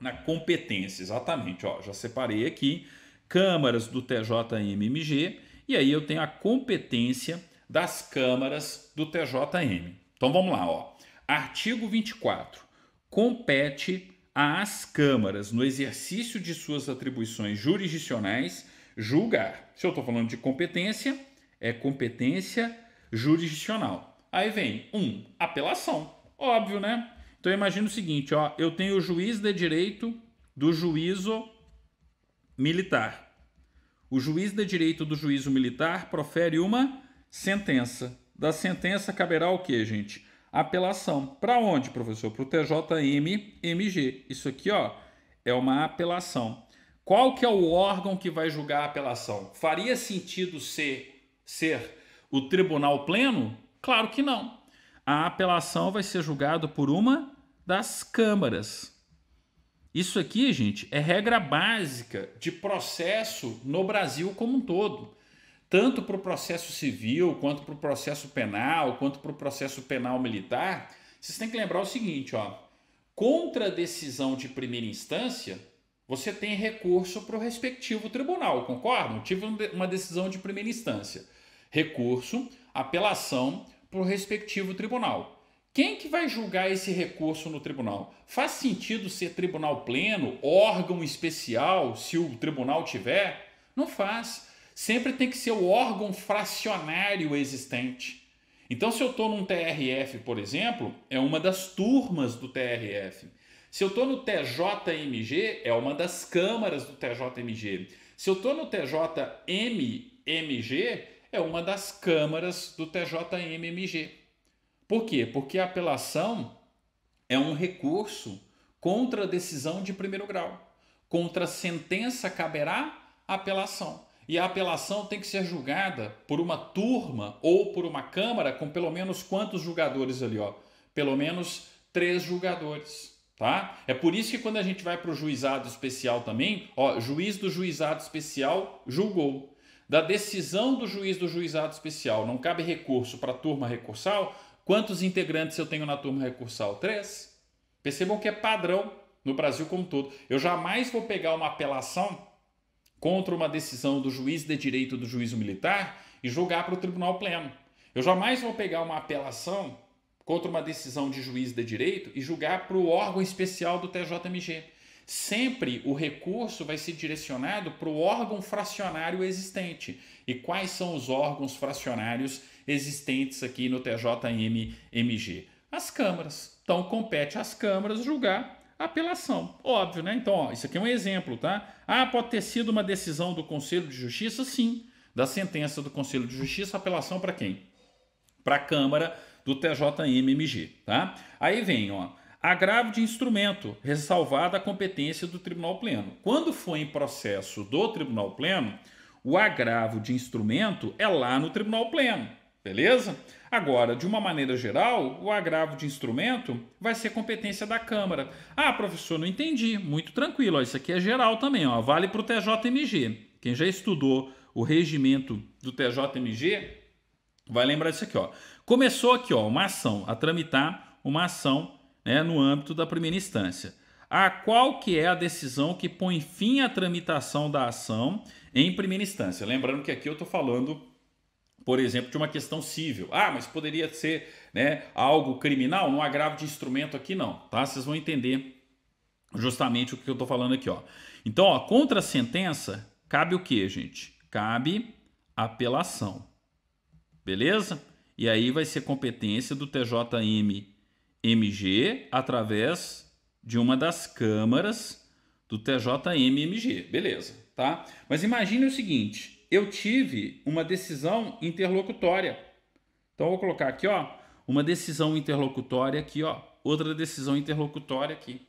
Na competência, exatamente. Ó, já separei aqui câmaras do TJM-MG e aí eu tenho a competência das câmaras do TJM. Então vamos lá, ó. Artigo 24. Compete às câmaras, no exercício de suas atribuições jurisdicionais, julgar. Se eu estou falando de competência, é competência jurisdicional. Aí vem apelação. Óbvio, né? Então imagina o seguinte, ó, eu tenho o juiz de direito do juízo militar. O juiz de direito do juízo militar profere uma sentença. Da sentença caberá o quê, gente? Apelação. Para onde, professor? Para o TJM-MG. Isso aqui, ó, é uma apelação. Qual que é o órgão que vai julgar a apelação? Faria sentido ser o tribunal pleno? Claro que não. A apelação vai ser julgada por uma das câmaras. Isso aqui, gente, é regra básica de processo no Brasil como um todo. Tanto para o processo civil, quanto para o processo penal, quanto para o processo penal militar. Vocês têm que lembrar o seguinte, ó. Contra a decisão de primeira instância, você tem recurso para o respectivo tribunal, concordam? Tive uma decisão de primeira instância. Recurso, apelação para o respectivo tribunal. Quem que vai julgar esse recurso no tribunal? Faz sentido ser tribunal pleno, órgão especial, se o tribunal tiver? Não faz. Sempre tem que ser o órgão fracionário existente. Então, se eu estou num TRF, por exemplo, é uma das turmas do TRF. Se eu estou no TJMG, é uma das câmaras do TJMG. Se eu estou no TJMMG, é uma das câmaras do TJMMG. Por quê? Porque a apelação é um recurso contra a decisão de primeiro grau. Contra a sentença caberá apelação. E a apelação tem que ser julgada por uma turma ou por uma câmara com pelo menos quantos julgadores ali, ó? Pelo menos 3 julgadores, tá? É por isso que quando a gente vai para o juizado especial também, ó, juiz do juizado especial julgou. Da decisão do juiz do juizado especial não cabe recurso para a turma recursal. Quantos integrantes eu tenho na turma recursal? 3. Percebam que é padrão no Brasil como um todo. Eu jamais vou pegar uma apelação contra uma decisão do juiz de direito do juízo militar e julgar para o tribunal pleno. Eu jamais vou pegar uma apelação contra uma decisão de juiz de direito e julgar para o órgão especial do TJMG. Sempre o recurso vai ser direcionado para o órgão fracionário existente. E quais são os órgãos fracionários existentes aqui no TJM-MG? As câmaras. Então, compete às câmaras julgar a apelação. Óbvio, né? Então, ó, isso aqui é um exemplo, tá? Ah, pode ter sido uma decisão do Conselho de Justiça? Sim. Da sentença do Conselho de Justiça, apelação para quem? Para a Câmara do TJM-MG, tá? Aí vem, ó, agravo de instrumento, ressalvada a competência do Tribunal Pleno. Quando for em processo do Tribunal Pleno, o agravo de instrumento é lá no Tribunal Pleno, beleza? Agora, de uma maneira geral, o agravo de instrumento vai ser competência da Câmara. Ah, professor, não entendi. Muito tranquilo, ó, isso aqui é geral também, ó, vale para o TJMG. Quem já estudou o regimento do TJMG vai lembrar disso aqui, ó. Começou aqui, ó, uma ação, a tramitar uma ação, né, no âmbito da primeira instância. Qual que é a decisão que põe fim à tramitação da ação em primeira instância? Lembrando que aqui eu estou falando, por exemplo, de uma questão civil. Ah, mas poderia ser, né, algo criminal? No agravo de instrumento aqui não, tá? Vocês vão entender justamente o que eu estou falando aqui, ó. Então, ó, contra a sentença, cabe o que, gente? Cabe apelação. Beleza? E aí vai ser competência do TJM-MG através de uma das câmaras do TJM-MG. Beleza, tá? Mas imagine o seguinte, eu tive uma decisão interlocutória. Então eu vou colocar aqui, ó, uma decisão interlocutória aqui, ó, outra decisão interlocutória aqui.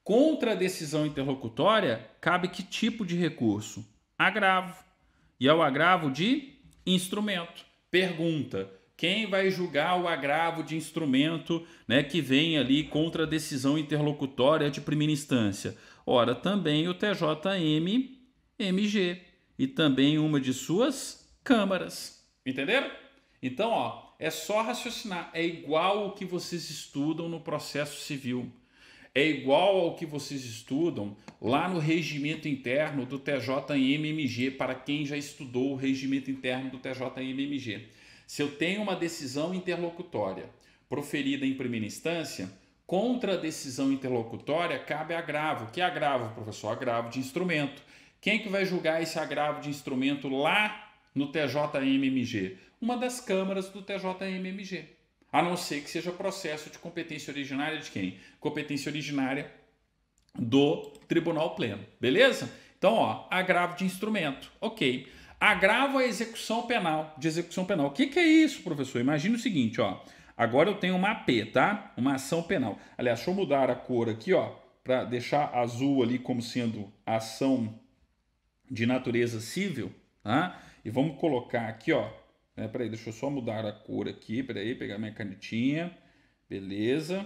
Contra a decisão interlocutória, cabe que tipo de recurso? Agravo. E é o agravo de instrumento. Pergunta: quem vai julgar o agravo de instrumento, né, que vem ali contra a decisão interlocutória de primeira instância? Ora, também o TJM-MG e também uma de suas câmaras. Entenderam? Então, ó, é só raciocinar. É igual o que vocês estudam no processo civil. é igual ao que vocês estudam lá no regimento interno do TJM-MG, para quem já estudou o regimento interno do TJM-MG. Se eu tenho uma decisão interlocutória proferida em primeira instância, contra a decisão interlocutória cabe agravo. Que agravo, professor? Agravo de instrumento. Quem que vai julgar esse agravo de instrumento lá no TJM-MG? Uma das câmaras do TJM-MG. A não ser que seja processo de competência originária de quem? Competência originária do Tribunal Pleno. Beleza? Então, ó, agravo de instrumento. Ok. Agravo a execução penal. De execução penal. O que é isso, professor? Imagina o seguinte, ó. Agora eu tenho uma AP, tá? Uma ação penal. Aliás, deixa eu mudar a cor aqui, ó, para deixar azul ali como sendo ação de natureza civil, tá? E vamos colocar aqui, ó. Peraí, deixa eu só mudar a cor aqui. Peraí, pegar minha canetinha. Beleza.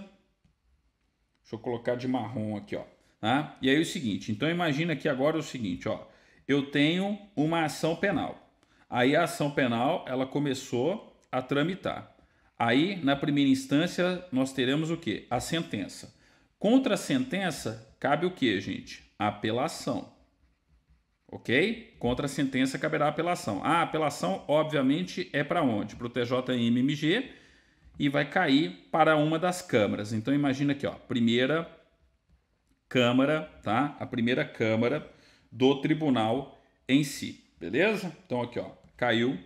Deixa eu colocar de marrom aqui, ó. Tá? E aí é o seguinte, então imagina aqui agora o seguinte, ó. Eu tenho uma ação penal. Aí a ação penal, ela começou a tramitar. Aí, na primeira instância, nós teremos o quê? A sentença. Contra a sentença, cabe o quê, gente? A apelação. Ok? Contra a sentença caberá a apelação. A apelação, obviamente, é para onde? Para o TJM-MG e vai cair para uma das câmaras. Então, imagina aqui, ó, primeira câmara, tá? A primeira câmara do tribunal em si, beleza? Então, aqui, ó, caiu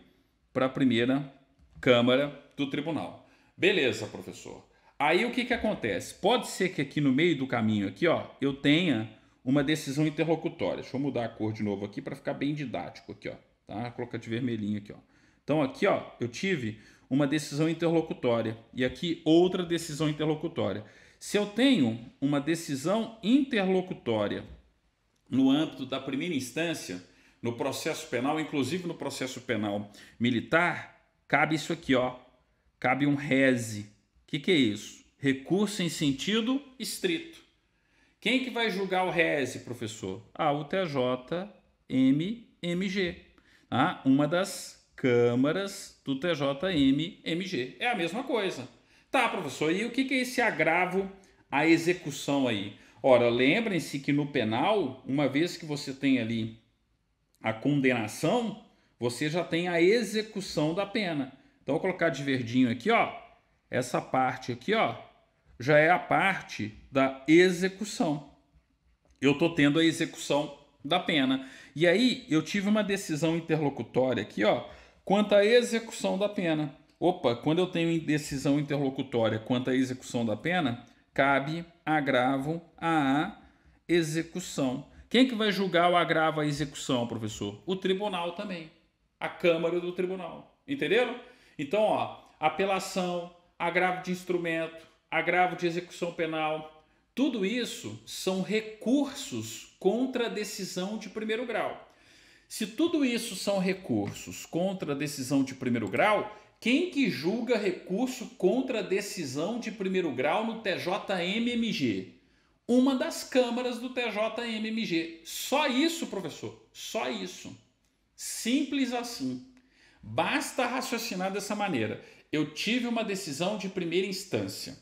para a primeira câmara do tribunal. Beleza, professor. Aí o que que acontece? Pode ser que aqui no meio do caminho aqui, ó, eu tenha uma decisão interlocutória. Deixa eu mudar a cor de novo aqui para ficar bem didático aqui, ó, tá? Vou colocar de vermelhinho aqui, ó. Então aqui, ó, eu tive uma decisão interlocutória e aqui outra decisão interlocutória. Se eu tenho uma decisão interlocutória no âmbito da primeira instância, no processo penal, inclusive no processo penal militar, cabe isso aqui, ó. Cabe um rese. O que é isso? Recurso em sentido estrito. Quem que vai julgar o rese, professor? O TJM-MG. Tá? Uma das câmaras do TJM-MG. É a mesma coisa. Tá, professor, e o que é esse agravo à execução aí? Ora, lembrem-se que no penal, uma vez que você tem ali a condenação, você já tem a execução da pena. Então, vou colocar de verdinho aqui, ó. Essa parte aqui, ó, já é a parte da execução. Eu estou tendo a execução da pena. E aí, eu tive uma decisão interlocutória aqui, ó, quanto à execução da pena. Opa, quando eu tenho decisão interlocutória quanto à execução da pena, cabe agravo à execução. Quem que vai julgar o agravo à execução, professor? O tribunal também. A Câmara do Tribunal. Entenderam? Então, ó, apelação, agravo de instrumento, agravo de execução penal, tudo isso são recursos contra a decisão de primeiro grau. Se tudo isso são recursos contra a decisão de primeiro grau, quem que julga recurso contra a decisão de primeiro grau no TJM-MG? Uma das câmaras do TJM-MG. Só isso, professor. Só isso. Simples assim. Basta raciocinar dessa maneira. Eu tive uma decisão de primeira instância.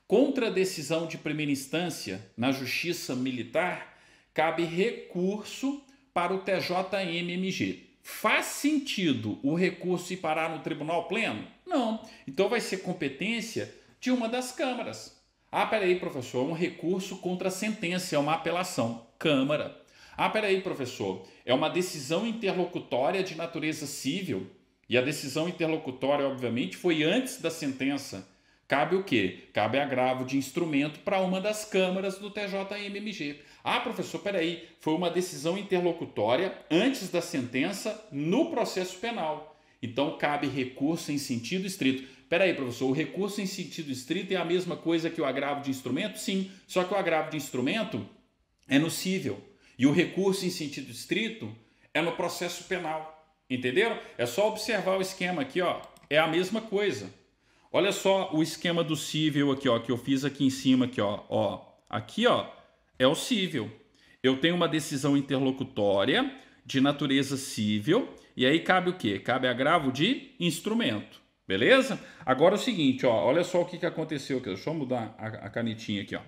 Contra a decisão de primeira instância, na justiça militar, cabe recurso para o TJM-MG. Faz sentido o recurso ir parar no Tribunal Pleno? Não. Então vai ser competência de uma das câmaras. Peraí, professor, um recurso contra a sentença, é uma apelação. Câmara. Peraí, professor, é uma decisão interlocutória de natureza civil. E a decisão interlocutória, obviamente, foi antes da sentença. Cabe o quê? Cabe agravo de instrumento para uma das câmaras do TJM-MG. Professor, peraí, foi uma decisão interlocutória antes da sentença no processo penal. Então, cabe recurso em sentido estrito. Peraí, professor, o recurso em sentido estrito é a mesma coisa que o agravo de instrumento? Sim, só que o agravo de instrumento é no cível. E o recurso em sentido estrito é no processo penal. Entenderam? É só observar o esquema aqui, ó. É a mesma coisa. Olha só o esquema do cível aqui, ó, que eu fiz aqui em cima aqui, ó. Aqui, ó, é o cível. Eu tenho uma decisão interlocutória de natureza cível e aí cabe o quê? Cabe agravo de instrumento. Beleza? Agora é o seguinte, ó, olha só o que aconteceu aqui. Deixa eu mudar a canetinha aqui, ó.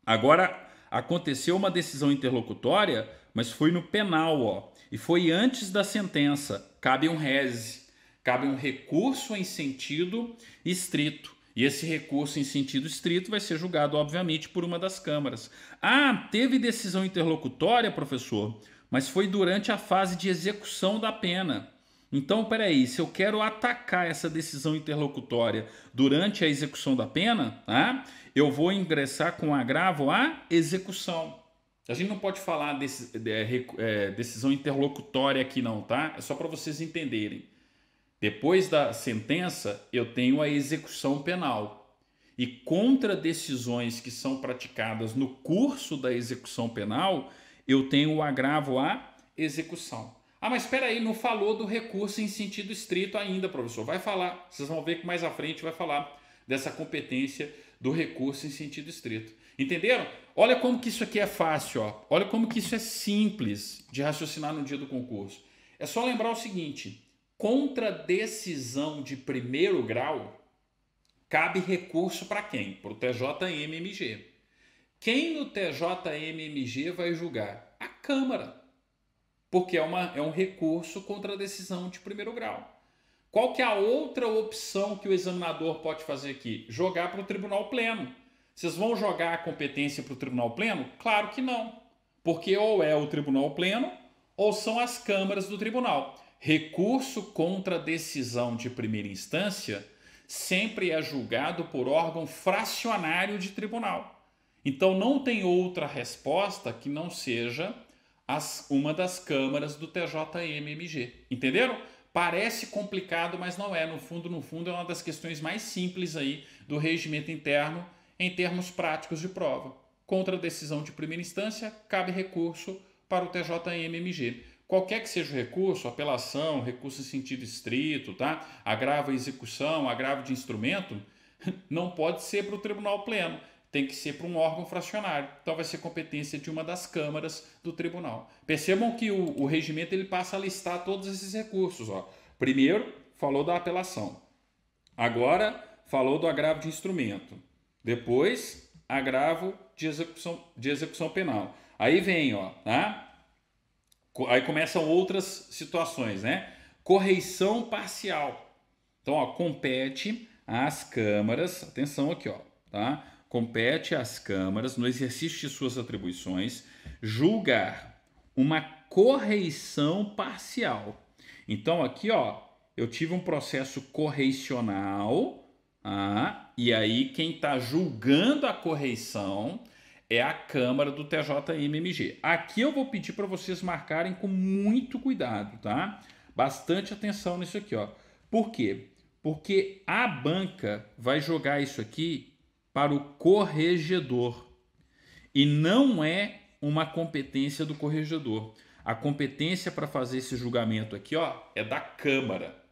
Agora, aconteceu uma decisão interlocutória, mas foi no penal, ó, e foi antes da sentença. Cabe um rese, cabe um recurso em sentido estrito. E esse recurso em sentido estrito vai ser julgado, obviamente, por uma das câmaras. Ah, teve decisão interlocutória, professor, mas foi durante a fase de execução da pena. Então, peraí, se eu quero atacar essa decisão interlocutória durante a execução da pena, tá? Eu vou ingressar com agravo à execução. A gente não pode falar decisão interlocutória aqui não, tá? É só para vocês entenderem. Depois da sentença, eu tenho a execução penal. E contra decisões que são praticadas no curso da execução penal, eu tenho o agravo à execução. Ah, mas espera aí, não falou do recurso em sentido estrito ainda, professor. Vai falar. Vocês vão ver que mais à frente vai falar dessa competência do recurso em sentido estrito. Entenderam? Olha como que isso aqui é fácil, ó. Olha como que isso é simples de raciocinar no dia do concurso. É só lembrar o seguinte: contra decisão de primeiro grau, cabe recurso para quem? Para o TJM-MG. Quem no TJM-MG vai julgar? A Câmara. Porque é um recurso contra a decisão de primeiro grau. Qual que é a outra opção que o examinador pode fazer aqui? Jogar para o Tribunal Pleno. Vocês vão jogar a competência para o Tribunal Pleno? Claro que não. Porque ou é o Tribunal Pleno ou são as câmaras do tribunal. Recurso contra decisão de primeira instância sempre é julgado por órgão fracionário de tribunal. Então não tem outra resposta que não seja uma das câmaras do TJM-MG. Entenderam? Parece complicado, mas não é. No fundo, é uma das questões mais simples aí do regimento interno em termos práticos de prova. Contra a decisão de primeira instância, cabe recurso para o TJM-MG. Qualquer que seja o recurso, apelação, recurso em sentido estrito, tá? Agravo à execução, agravo de instrumento, não pode ser para o Tribunal Pleno. Tem que ser para um órgão fracionário. Então vai ser competência de uma das câmaras do tribunal. Percebam que o regimento ele passa a listar todos esses recursos. Ó. Primeiro, falou da apelação. Agora, falou do agravo de instrumento. Depois, agravo de execução penal. Aí vem, ó, tá? Aí começam outras situações, né? Correição parcial. Então, ó, compete às câmaras, atenção aqui, ó, tá? Compete às câmaras, no exercício de suas atribuições, julgar uma correição parcial. Então, aqui, ó, eu tive um processo correicional, e aí quem está julgando a correição é a Câmara do TJM-MG. Aqui eu vou pedir para vocês marcarem com muito cuidado, tá? Bastante atenção nisso aqui, ó. Por quê? Porque a banca vai jogar isso aqui para o corregedor. E não é uma competência do corregedor. A competência para fazer esse julgamento aqui, ó, é da Câmara.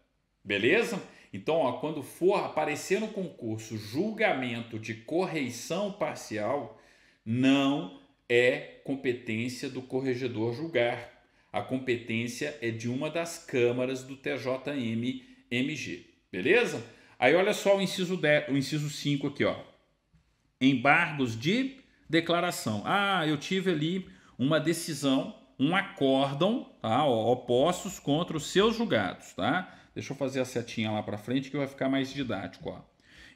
Beleza? Então, ó, quando for aparecer no concurso julgamento de correição parcial, não é competência do corregedor julgar. A competência é de uma das câmaras do TJM-MG. Beleza? Aí olha só o inciso 5 aqui, ó. Embargos de declaração. Ah, eu tive ali uma decisão, um acórdão, tá? Opostos contra os seus julgados, tá? Deixa eu fazer a setinha lá para frente que vai ficar mais didático, ó.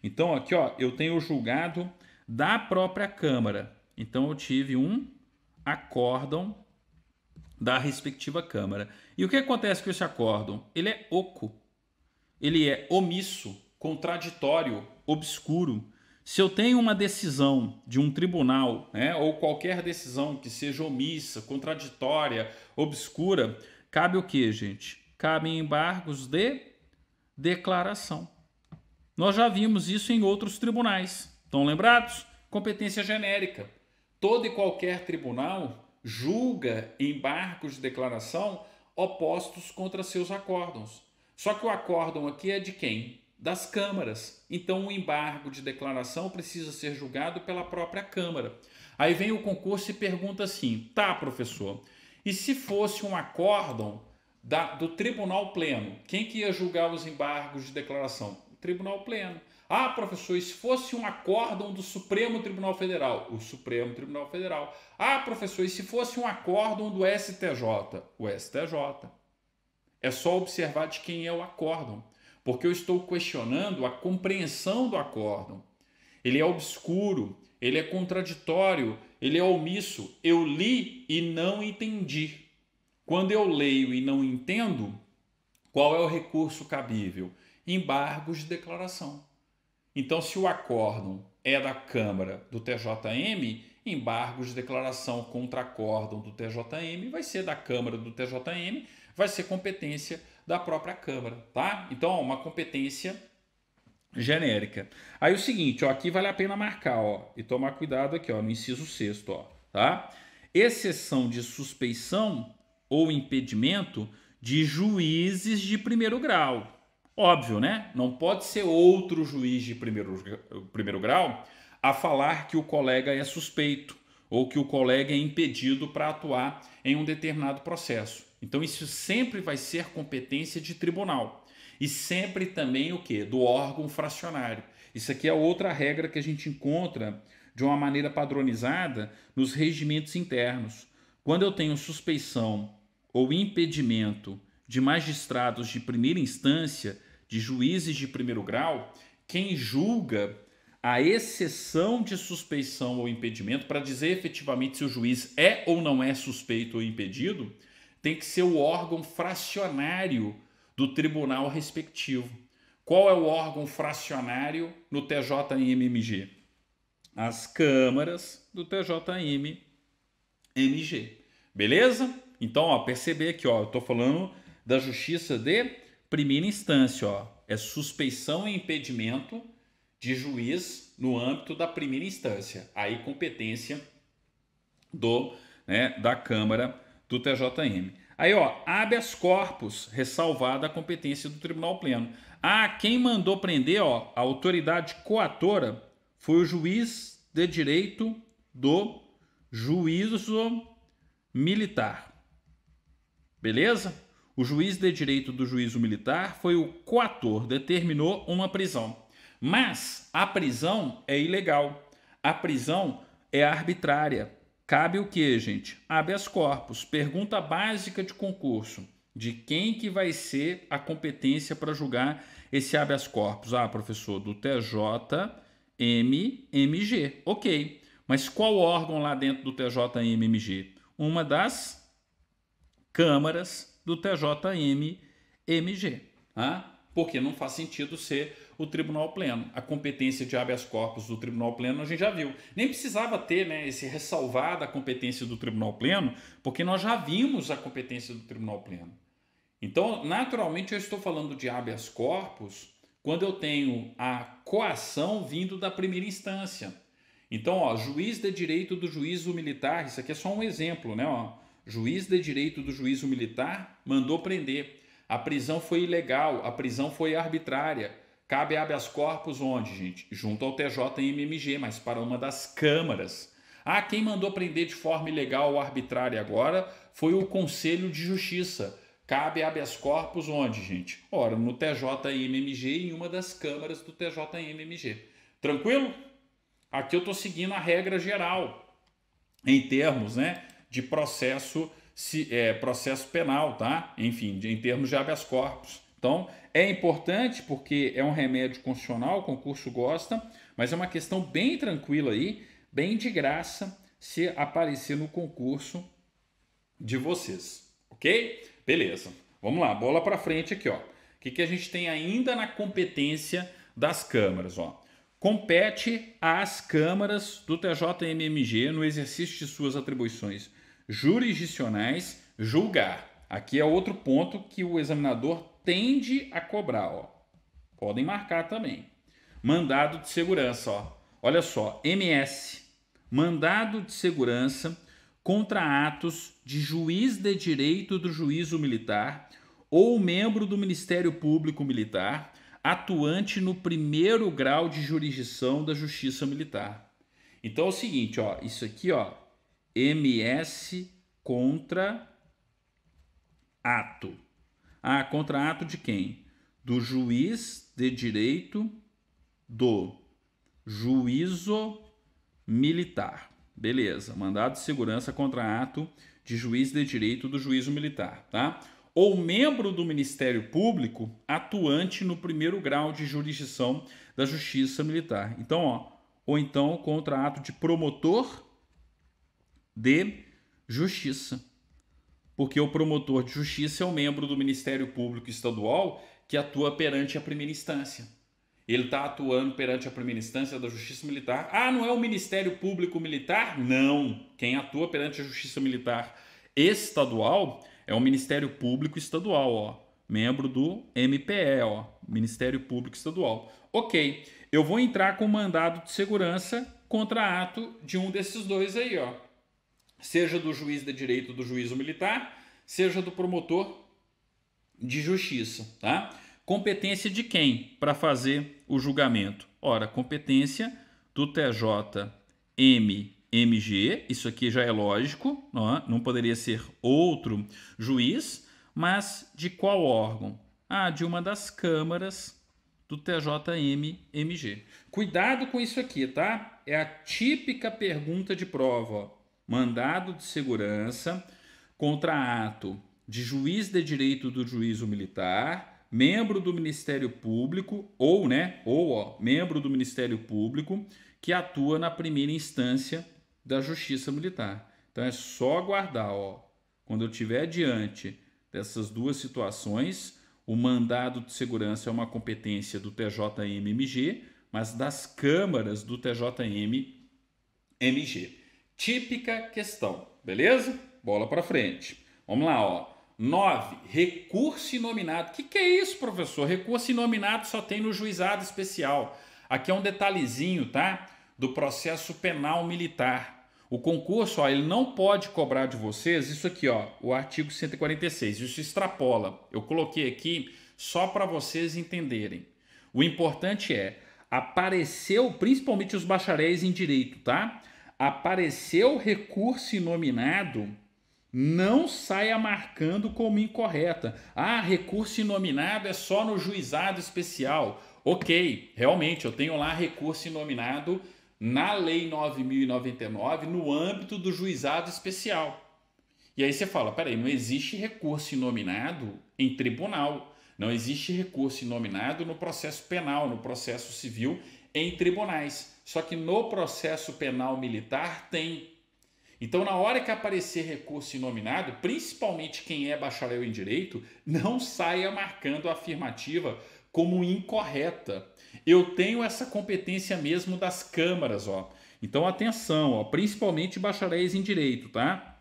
Então, aqui, ó, eu tenho o julgado da própria Câmara. Então, eu tive um acórdão da respectiva Câmara. E o que acontece com esse acórdão? Ele é oco, ele é omisso, contraditório, obscuro. Se eu tenho uma decisão de um tribunal, né, ou qualquer decisão que seja omissa, contraditória, obscura, cabe o que, gente? Cabem embargos de declaração. Nós já vimos isso em outros tribunais. Estão lembrados? Competência genérica. Todo e qualquer tribunal julga embargos de declaração opostos contra seus acórdãos. Só que o acórdão aqui é de quem? Das câmaras. Então o embargo de declaração precisa ser julgado pela própria Câmara. Aí vem o concurso e pergunta assim: tá, professor, e se fosse um acórdão do Tribunal Pleno, quem que ia julgar os embargos de declaração? Tribunal Pleno. Ah, professor, e se fosse um acórdão do Supremo Tribunal Federal? O Supremo Tribunal Federal. Ah, professor, e se fosse um acórdão do STJ? O STJ. É só observar de quem é o acórdão, porque eu estou questionando a compreensão do acórdão. Ele é obscuro, ele é contraditório, ele é omisso. Eu li e não entendi. Quando eu leio e não entendo, qual é o recurso cabível? Embargos de declaração. Então, se o acórdão é da Câmara do TJM, embargos de declaração contra acórdão do TJM vai ser da Câmara do TJM, vai ser competência da própria Câmara, tá? Então, uma competência genérica. Aí o seguinte, ó, aqui vale a pena marcar, ó, e tomar cuidado aqui, ó, no inciso 6º, ó, tá? Exceção de suspeição ou impedimento de juízes de primeiro grau. Óbvio, né? Não pode ser outro juiz de primeiro grau a falar que o colega é suspeito ou que o colega é impedido para atuar em um determinado processo. Então isso sempre vai ser competência de tribunal. E sempre também o quê? Do órgão fracionário. Isso aqui é outra regra que a gente encontra de uma maneira padronizada nos regimentos internos. Quando eu tenho suspeição ou impedimento de magistrados de primeira instância, de juízes de primeiro grau, quem julga a exceção de suspeição ou impedimento, para dizer efetivamente se o juiz é ou não é suspeito ou impedido, tem que ser o órgão fracionário do tribunal respectivo. Qual é o órgão fracionário no TJM-MG? As câmaras do TJM-MG. Beleza? Então, ó, perceber aqui, ó, eu estou falando da justiça de primeira instância, ó, é suspeição e impedimento de juiz no âmbito da primeira instância. Aí competência da Câmara do TJM. Aí, ó, habeas corpus, ressalvada a competência do Tribunal Pleno. Ah, quem mandou prender, ó, a autoridade coatora foi o juiz de direito do juízo militar. Beleza? O juiz de direito do juízo militar foi o coator, determinou uma prisão. Mas a prisão é ilegal. A prisão é arbitrária. Cabe o que, gente? Habeas corpus. Pergunta básica de concurso. De quem que vai ser a competência para julgar esse habeas corpus? Ah, professor, do TJM-MG. Ok. Mas qual órgão lá dentro do TJM-MG? Uma das câmaras do TJM-MG. Porque não faz sentido ser o Tribunal Pleno. A competência de habeas corpus do Tribunal Pleno a gente já viu. Nem precisava ter, né, esse ressalvar da competência do Tribunal Pleno, porque nós já vimos a competência do Tribunal Pleno. Então, naturalmente, eu estou falando de habeas corpus quando eu tenho a coação vindo da primeira instância. Então, ó, juiz de direito do juízo militar, isso aqui é só um exemplo, né? Ó, juiz de direito do juízo militar mandou prender. A prisão foi ilegal, a prisão foi arbitrária. Cabe habeas corpus onde, gente? Junto ao TJM-MG, mas para uma das câmaras. Ah, quem mandou prender de forma ilegal ou arbitrária agora foi o Conselho de Justiça. Cabe habeas corpus onde, gente? Ora, no TJM-MG, em uma das câmaras do TJM-MG. Tranquilo? Aqui eu estou seguindo a regra geral, em termos, né, de processo penal, tá? Enfim, em termos de habeas corpus. Então, é importante porque é um remédio constitucional, o concurso gosta, mas é uma questão bem tranquila aí, bem de graça, se aparecer no concurso de vocês, ok? Beleza, vamos lá, bola para frente aqui, ó. O que a gente tem ainda na competência das câmaras, ó? Compete às câmaras do TJM-MG, no exercício de suas atribuições jurisdicionais, julgar. Aqui é outro ponto que o examinador tende a cobrar, ó. Podem marcar também. Mandado de segurança, ó. Olha só, MS, mandado de segurança contra atos de juiz de direito do juízo militar ou membro do Ministério Público Militar atuante no primeiro grau de jurisdição da Justiça Militar. Então é o seguinte, ó, isso aqui, ó, MS contra ato. Ah, contra ato de quem? do juiz de direito do juízo militar. Beleza, mandado de segurança contra ato de juiz de direito do juízo militar, tá? Ou membro do Ministério Público atuante no primeiro grau de jurisdição da Justiça Militar. Então, ó, ou então contra ato de promotor de justiça. Porque o promotor de justiça é o membro do Ministério Público Estadual que atua perante a primeira instância. Ele está atuando perante a primeira instância da Justiça Militar. Ah, não é o Ministério Público Militar? Não. Quem atua perante a Justiça Militar Estadual é o Ministério Público Estadual, ó. Membro do MPE, ó. Ministério Público Estadual. Ok, eu vou entrar com mandado de segurança contra ato de um desses dois aí, ó. Seja do juiz de direito do juízo militar, seja do promotor de justiça, tá? Competência de quem para fazer o julgamento? Ora, competência do TJM-MG, isso aqui já é lógico, não poderia ser outro juiz, mas de qual órgão? Ah, de uma das câmaras do TJM-MG. Cuidado com isso aqui, tá? É a típica pergunta de prova, ó. Mandado de segurança contra ato de juiz de direito do juízo militar, membro do Ministério Público, membro do Ministério Público que atua na primeira instância da Justiça Militar. Então é só aguardar, ó. Quando eu estiver diante dessas duas situações, o mandado de segurança é uma competência do TJM-MG, mas das câmaras do TJM-MG. Típica questão, beleza? Bola para frente. Vamos lá, ó. 9. Recurso inominado. O que é isso, professor? Recurso inominado só tem no juizado especial. Aqui é um detalhezinho, tá? Do processo penal militar. O concurso, ó, ele não pode cobrar de vocês isso aqui, ó, o artigo 146. Isso extrapola. Eu coloquei aqui só para vocês entenderem. O importante é, apareceu, principalmente os bacharéis em direito, tá? Apareceu recurso inominado, não saia marcando como incorreta. Ah, recurso inominado é só no juizado especial. Ok, realmente, eu tenho lá recurso inominado na Lei 9.099 no âmbito do juizado especial. E aí você fala, peraí, não existe recurso inominado em tribunal. Não existe recurso inominado no processo penal, no processo civil, em tribunais. Só que no processo penal militar tem. Então, na hora que aparecer recurso inominado, principalmente quem é bacharel em direito, não saia marcando a afirmativa como incorreta. Eu tenho essa competência mesmo das câmaras, ó. Então, atenção, ó, principalmente bacharéis em direito, tá?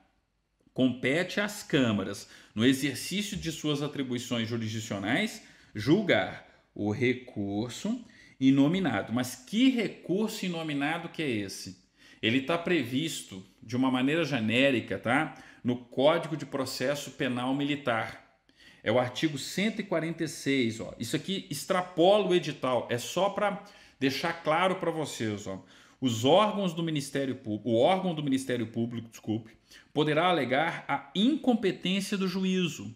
Compete às câmaras, no exercício de suas atribuições jurisdicionais, julgar o recurso inominado. Mas que recurso inominado que é esse? Ele está previsto de uma maneira genérica, tá? No Código de Processo Penal Militar. É o artigo 146, ó. Isso aqui extrapola o edital, é só para deixar claro para vocês, ó. Os órgãos do Ministério Público, o órgão do Ministério Público, poderá alegar a incompetência do juízo.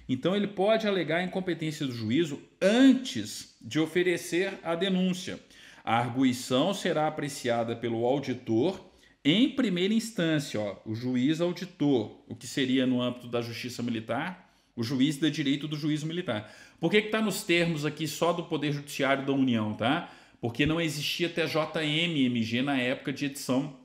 Então ele pode alegar a incompetência do juízo antes de oferecer a denúncia. A arguição será apreciada pelo auditor em primeira instância, ó, o juiz auditor, o que seria no âmbito da Justiça Militar, o juiz de direito do juízo militar. Por que está nos termos aqui só do Poder Judiciário da União, tá? Porque não existia TJM-MG na época de edição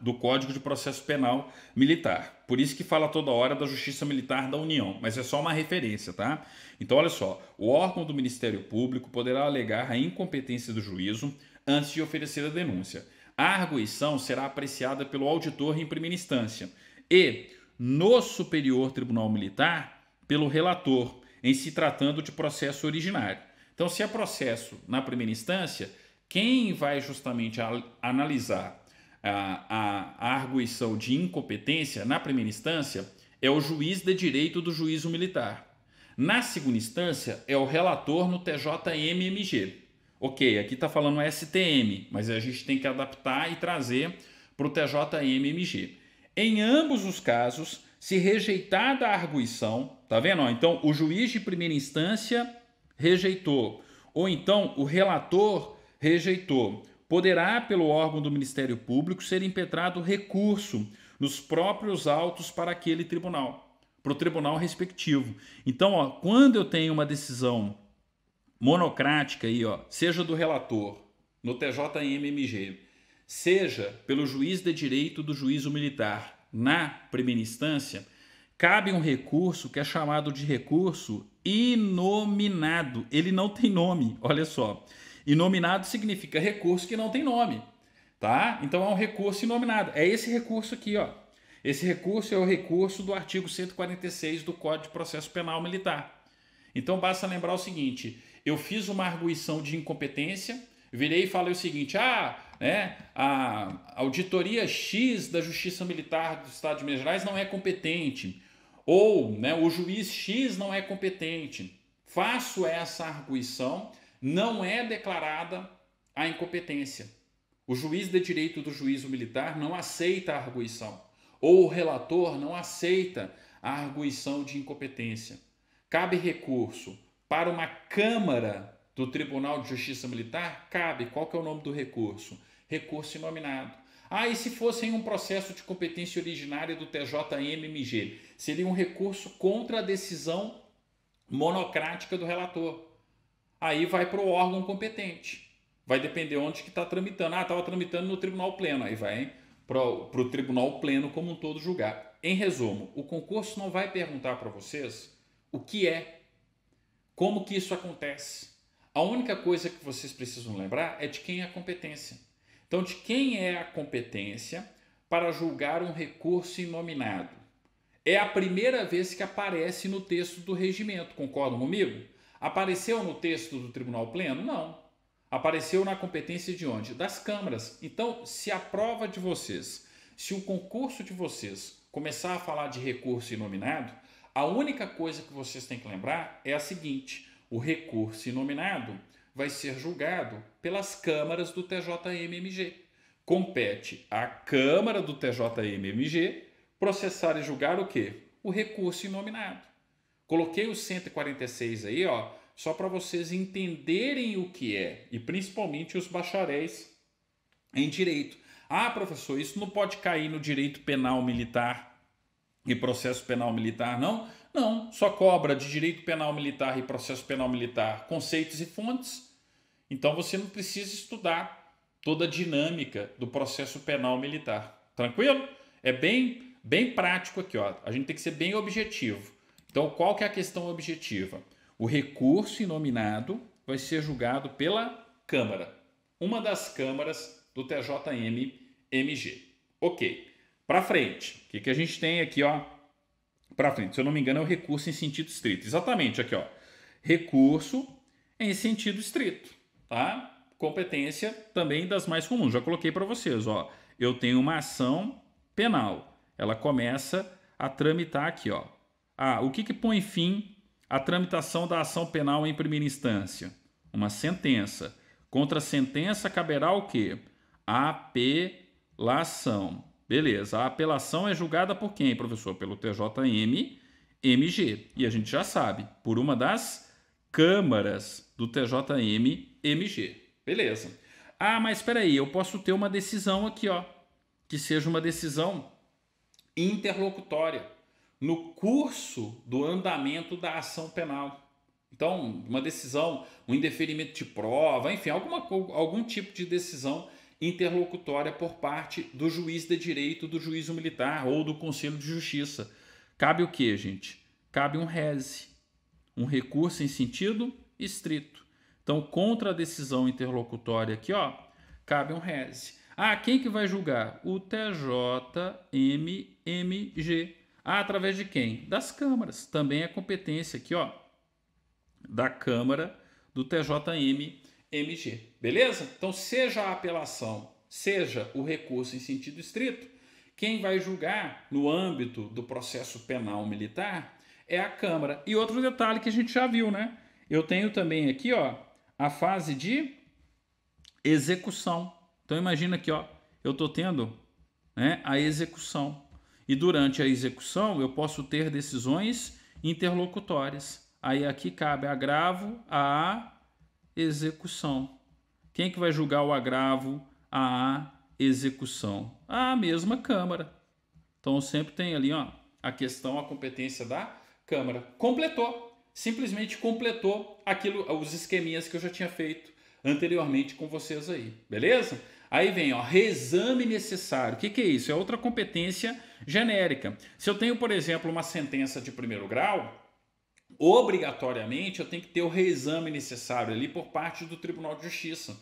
do Código de Processo Penal Militar. Por isso que fala toda hora da Justiça Militar da União, mas é só uma referência, tá? Então, olha só, o órgão do Ministério Público poderá alegar a incompetência do juízo antes de oferecer a denúncia. A arguição será apreciada pelo auditor em primeira instância e, no Superior Tribunal Militar, pelo relator, em se tratando de processo originário. Então, se é processo na primeira instância, quem vai justamente analisar a arguição de incompetência na primeira instância é o juiz de direito do juízo militar. Na segunda instância é o relator no TJM-MG. Ok, aqui está falando STM, mas a gente tem que adaptar e trazer para o TJM-MG. Em ambos os casos, se rejeitada a arguição, Tá vendo? Ó, então, o juiz de primeira instância rejeitou, ou então o relator rejeitou. Poderá, pelo órgão do Ministério Público, ser impetrado recurso nos próprios autos para aquele tribunal, para o tribunal respectivo. Então, ó, quando eu tenho uma decisão monocrática aí, ó, seja do relator no TJM-MG, seja pelo juiz de direito do juízo militar na primeira instância, cabe um recurso que é chamado de recurso inominado. Ele não tem nome, olha só. Inominado significa recurso que não tem nome, tá? Então é um recurso inominado. É esse recurso aqui, ó. Esse recurso é o recurso do artigo 146 do Código de Processo Penal Militar. Então basta lembrar o seguinte: eu fiz uma arguição de incompetência, virei e falei o seguinte: a auditoria X da Justiça Militar do Estado de Minas Gerais não é competente, ou o juiz X não é competente. Faço essa arguição, não é declarada a incompetência. O juiz de direito do juízo militar não aceita a arguição, ou o relator não aceita a arguição de incompetência. Cabe recurso para uma Câmara do Tribunal de Justiça Militar? Cabe. Qual que é o nome do recurso? Recurso inominado. E se fosse em um processo de competência originária do TJM-MG? Seria um recurso contra a decisão monocrática do relator. Aí vai para o órgão competente. Vai depender onde que está tramitando. Estava tramitando no Tribunal Pleno. Aí vai para o Tribunal Pleno como um todo julgar. Em resumo, o concurso não vai perguntar para vocês o que é, como que isso acontece. A única coisa que vocês precisam lembrar é de quem é a competência. Então, de quem é a competência para julgar um recurso inominado? É a primeira vez que aparece no texto do regimento, concordam comigo? Apareceu no texto do Tribunal Pleno? Não. Apareceu na competência de onde? Das câmaras. Então, se a prova de vocês, se o concurso de vocês começar a falar de recurso inominado, a única coisa que vocês têm que lembrar é a seguinte: o recurso inominado vai ser julgado pelas câmaras do TJM-MG. Compete à Câmara do TJM-MG processar e julgar o quê? O recurso inominado. Coloquei o 146 aí, ó, só para vocês entenderem o que é, e principalmente os bacharéis em direito. Professor, isso não pode cair no direito penal militar e processo penal militar, não? Não, só cobra de direito penal militar e processo penal militar conceitos e fontes. Então você não precisa estudar toda a dinâmica do processo penal militar. Tranquilo? É bem prático aqui, ó. A gente tem que ser bem objetivo. Então, qual que é a questão objetiva? O recurso inominado vai ser julgado pela Câmara, uma das câmaras do TJM-MG. Ok. Para frente, o que a gente tem aqui, ó? Para frente, se eu não me engano, é o recurso em sentido estrito. Exatamente, aqui, ó. Recurso em sentido estrito, tá? Competência também das mais comuns. Já coloquei para vocês, ó. Eu tenho uma ação penal. Ela começa a tramitar aqui, ó. O que põe fim à tramitação da ação penal em primeira instância? Uma sentença. Contra a sentença caberá o quê? Apelação. Beleza, a apelação é julgada por quem, professor? Pelo TJM-MG. E a gente já sabe, por uma das câmaras do TJM-MG. Beleza. Mas espera aí, eu posso ter uma decisão aqui, ó, que seja uma decisão interlocutória no curso do andamento da ação penal. Então, uma decisão, um indeferimento de prova, enfim, algum tipo de decisão interlocutória por parte do juiz de direito do juízo militar ou do Conselho de Justiça. Cabe o que, gente? Cabe um rese, um recurso em sentido estrito. Então, contra a decisão interlocutória aqui, ó, cabe um rese. Quem que vai julgar? O TJM-MG. Através de quem? Das câmaras. Também é competência aqui, ó, da Câmara do TJM-MG. Beleza? Então, seja a apelação, seja o recurso em sentido estrito, quem vai julgar no âmbito do processo penal militar é a Câmara. E outro detalhe que a gente já viu, né? Eu tenho também aqui, ó, a fase de execução. Então, imagina aqui, ó, eu estou tendo, né, a execução. E durante a execução eu posso ter decisões interlocutórias. Aí aqui cabe agravo à execução. Quem que vai julgar o agravo à execução? A mesma Câmara. Então sempre tem ali, ó, a questão, a competência da Câmara. Completou. Simplesmente completou aquilo, os esqueminhas que eu já tinha feito anteriormente com vocês aí. Beleza? Aí vem, ó, reexame necessário. O que é isso? É outra competência genérica. Se eu tenho, por exemplo, uma sentença de primeiro grau, obrigatoriamente eu tenho que ter o reexame necessário ali por parte do Tribunal de Justiça,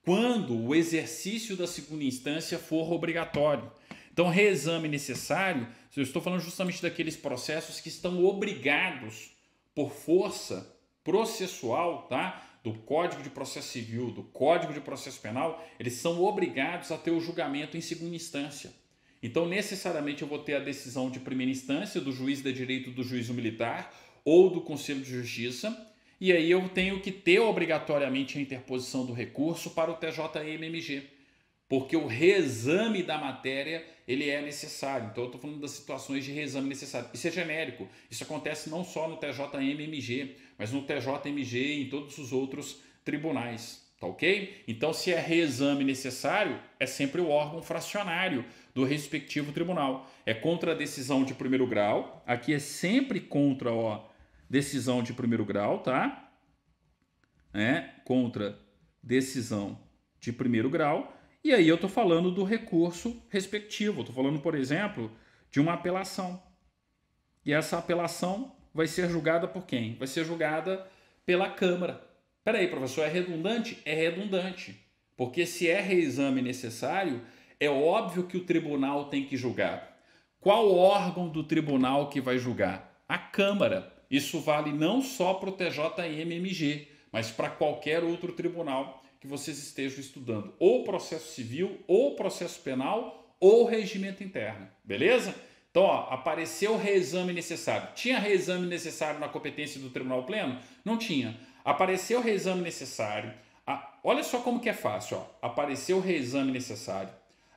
quando o exercício da segunda instância for obrigatório. Então, reexame necessário, eu estou falando justamente daqueles processos que estão obrigados por força processual, tá? Do Código de Processo Civil, do Código de Processo Penal, eles são obrigados a ter o julgamento em segunda instância. Então, necessariamente, eu vou ter a decisão de primeira instância do juiz de direito, do juízo militar ou do Conselho de Justiça, e aí eu tenho que ter obrigatoriamente a interposição do recurso para o TJM-MG, porque o reexame da matéria ele é necessário. Então eu estou falando das situações de reexame necessário. Isso é genérico. Isso acontece não só no TJM-MG, mas no TJMG e em todos os outros tribunais. Tá ok? Então, se é reexame necessário, é sempre o órgão fracionário do respectivo tribunal. É contra a decisão de primeiro grau. Aqui é sempre contra a decisão de primeiro grau, tá? Contra decisão de primeiro grau. E aí eu estou falando do recurso respectivo. Estou falando, por exemplo, de uma apelação. E essa apelação vai ser julgada por quem? Vai ser julgada pela Câmara. Peraí, professor, é redundante? É redundante. Porque se é reexame necessário, é óbvio que o tribunal tem que julgar. Qual órgão do tribunal que vai julgar? A Câmara. Isso vale não só para o TJM-MG, mas para qualquer outro tribunal que vocês estejam estudando. Ou processo civil, ou processo penal, ou regimento interno. Beleza? Então, ó, apareceu o reexame necessário. Tinha reexame necessário na competência do Tribunal Pleno? Não tinha. Apareceu o reexame necessário. Olha só como que é fácil. Ó. Apareceu o reexame necessário.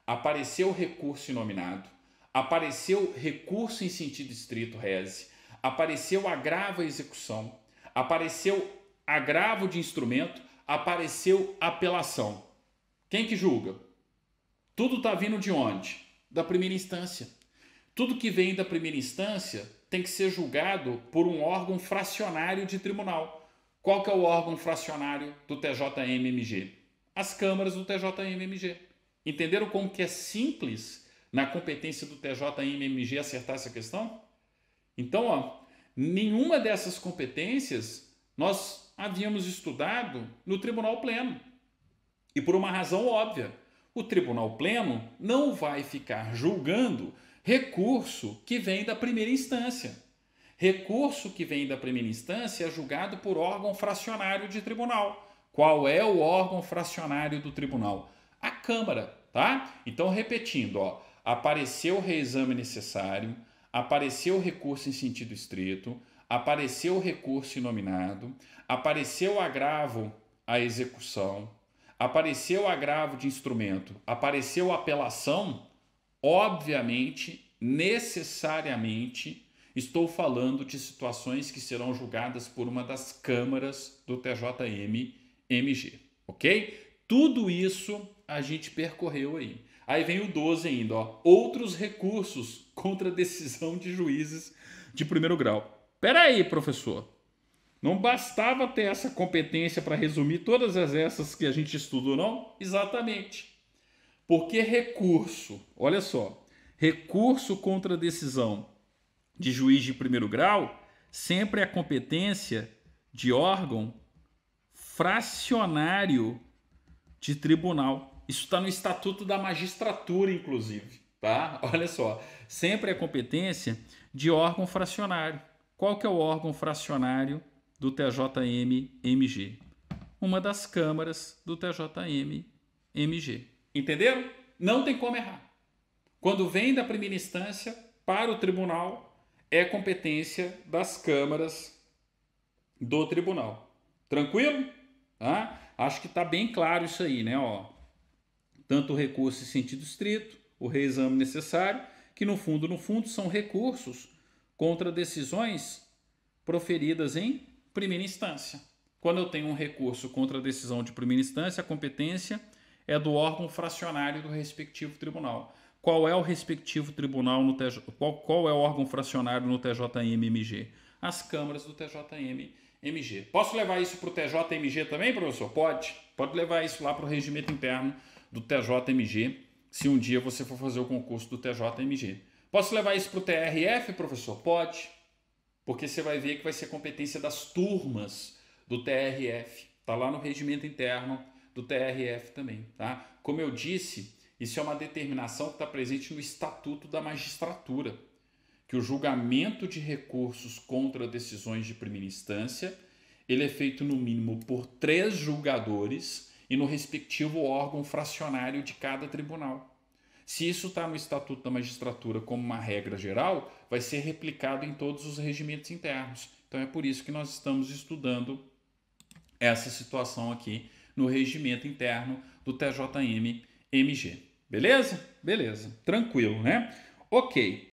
Apareceu o recurso inominado. Apareceu recurso em sentido estrito, rese. Apareceu agravo à execução. Apareceu agravo de instrumento. Apareceu apelação. Quem que julga? Tudo está vindo de onde? Da primeira instância. Tudo que vem da primeira instância tem que ser julgado por um órgão fracionário de tribunal. Qual que é o órgão fracionário do TJM-MG? As câmaras do TJM-MG. Entenderam como que é simples na competência do TJM-MG acertar essa questão? Então, ó, nenhuma dessas competências nós havíamos estudado no Tribunal Pleno. E por uma razão óbvia. O Tribunal Pleno não vai ficar julgando recurso que vem da primeira instância. Recurso que vem da primeira instância é julgado por órgão fracionário de tribunal. Qual é o órgão fracionário do tribunal? A Câmara, tá? Então, repetindo, ó, apareceu o reexame necessário, apareceu o recurso em sentido estrito, apareceu o recurso inominado, apareceu o agravo à execução, apareceu o agravo de instrumento, apareceu a apelação, obviamente, necessariamente, estou falando de situações que serão julgadas por uma das câmaras do TJM-MG, ok? Tudo isso a gente percorreu aí. Aí vem o 12 ainda, ó, outros recursos contra decisão de juízes de primeiro grau. Pera aí, professor. Não bastava ter essa competência para resumir todas essas que a gente estudou, não? Exatamente. Porque recurso, olha só, recurso contra decisão de juiz de primeiro grau sempre é a competência de órgão fracionário de tribunal. Isso está no Estatuto da Magistratura, inclusive, tá? Olha só, sempre é competência de órgão fracionário. Qual que é o órgão fracionário do TJM-MG? Uma das câmaras do TJM-MG. Entenderam? Não tem como errar. Quando vem da primeira instância para o tribunal, é competência das câmaras do tribunal. Tranquilo? Tá? Acho que está bem claro isso aí, né? Ó, tanto o recurso em sentido estrito, o reexame necessário, que no fundo são recursos contra decisões proferidas em primeira instância. Quando eu tenho um recurso contra a decisão de primeira instância, a competência é do órgão fracionário do respectivo tribunal. Qual é o respectivo tribunal no TJ, qual é o órgão fracionário no TJM-MG? As câmaras do TJM-MG. Posso levar isso para o TJMG também, professor? Pode. Pode levar isso lá para o regimento interno do TJMG, se um dia você for fazer o concurso do TJMG. Posso levar isso para o TRF, professor? Pode. Porque você vai ver que vai ser competência das turmas do TRF. Está lá no regimento interno do TRF também. Tá? Como eu disse, isso é uma determinação que está presente no Estatuto da Magistratura, que o julgamento de recursos contra decisões de primeira instância ele é feito no mínimo por 3 julgadores e no respectivo órgão fracionário de cada tribunal. Se isso está no Estatuto da Magistratura como uma regra geral, vai ser replicado em todos os regimentos internos. Então é por isso que nós estamos estudando essa situação aqui no regimento interno do TJM-MG. Beleza? Beleza. Tranquilo, né? Ok.